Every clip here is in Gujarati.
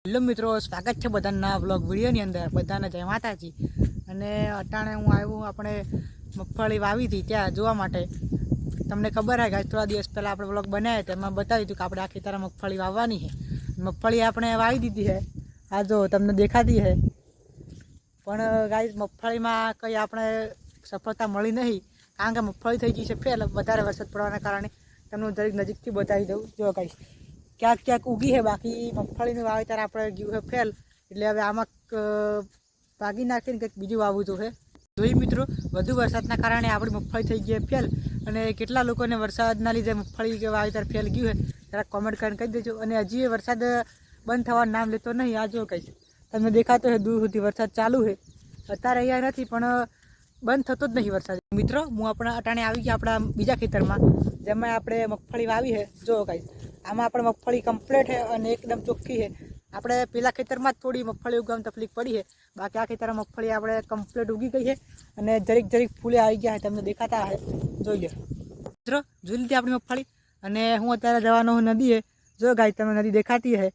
હેલો મિત્રો, સ્વાગત છે બધાના વ્લોગ વિડીયોની અંદર। બધાને જય માતાજી। અને અટાણે હું આવ્યું આપણે મગફળી વાવી હતી ત્યાં જોવા માટે। તમને ખબર હે કે થોડા દિવસ પહેલાં આપણે વ્લોગ બનાવ્યા હતા, એમાં બતાવ્યું હતું કે આપણે આ ખેતરમાં મગફળી વાવવાની છે। મગફળી આપણે વાવી દીધી છે, આ જો તમને દેખાતી છે। પણ ગાઈસ મગફળીમાં કંઈ આપણે સફળતા મળી નહીં, કારણ કે મગફળી થઈ ગઈ છે ફેલ વધારે વરસાદ પડવાના કારણે। તમને દરેક નજીકથી બતાવી દઉં। જો ગાઈસ ક્યાંક ક્યાંક ઉગી છે, બાકી મગફળીનું વાવેતર આપણે ગયું છે ફેલ। એટલે હવે આમાં ભાગી નાખીને કંઈક બીજું વાવવું તો છે। જોઈ મિત્રો, વધુ વરસાદના કારણે આપણી મગફળી થઈ ગઈ ફેલ। અને કેટલા લોકોને વરસાદના લીધે મગફળી કે વાવેતર ફેલ ગયું છે, જરા કોમેન્ટ કરીને કહી દેજો। અને હજી એ વરસાદ બંધ થવાનું નામ લેતો નહીં। આ જો કહીશ તમને દેખાતો છે દૂર સુધી વરસાદ ચાલુ છે, અત્યારે અહીંયા નથી પણ બંધ થતો જ નહીં વરસાદ। મિત્રો, હું આપણા અટાણે આવી ગયા આપણા બીજા ખેતરમાં, જેમાં આપણે મગફળી વાવી છે। જો કહીશ આમાં આપણે મગફળી કમ્પ્લીટ છે અને એકદમ ચોખ્ખી છે। આપણે પેલા ખેતરમાં જ થોડી મગફળી ઉગાવવામાં તકલીફ પડી છે, બાકી આ ખેતરમાં મગફળી આપણે કમ્પ્લીટ ઉગી ગઈ છે અને જરીક જરીક ફૂલે આવી ગયા છે, તમને દેખાતા હશે। જોઈ લો મિત્રો, જોઈ લીધી આપણી મગફળી। અને હું અત્યારે જવાનો હું નદીએ। જો ગાય તમને નદી દેખાતી છે,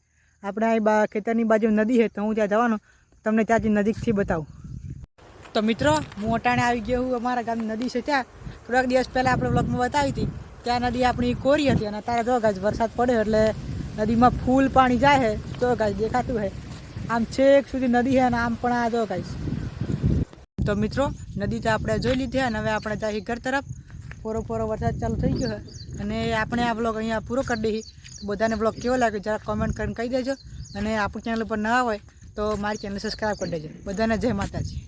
આપણે અહીં ખેતરની બાજુ નદી છે, તો હું ત્યાં જવાનું તમને ત્યાંથી નજીકથી બતાવું। તો મિત્રો, હું અટાણે આવી ગયો હું અમારા ગામની નદી છે ત્યાં। થોડાક દિવસ પહેલાં આપણે વ્લોગમાં બતાવી હતી, ત્યાં નદી આપણી કોરી હતી અને અત્યારે જો ગાય વરસાદ પડ્યો એટલે નદીમાં ફૂલ પાણી જાય છે। જો ગાય દેખાતું છે, આમ છેક સુધી નદી છે અને આમ પણ આ જો ગાય। તો મિત્રો, નદી તો આપણે જોઈ લીધી અને હવે આપણે જઈએ ઘર તરફ। પોરો વરસાદ ચાલુ થઈ ગયો છે અને આપણે આ બ્લોગ અહીંયા પૂરો કરી દઈએ। બધાને બ્લોગ કેવો લાગ્યો જરા કોમેન્ટ કરીને કહી દેજો। અને આપણું ચેનલ પર નવા હોય તો મારી ચેનલ સબસ્ક્રાઈબ કરી દેજો। બધાને જય માતાજી।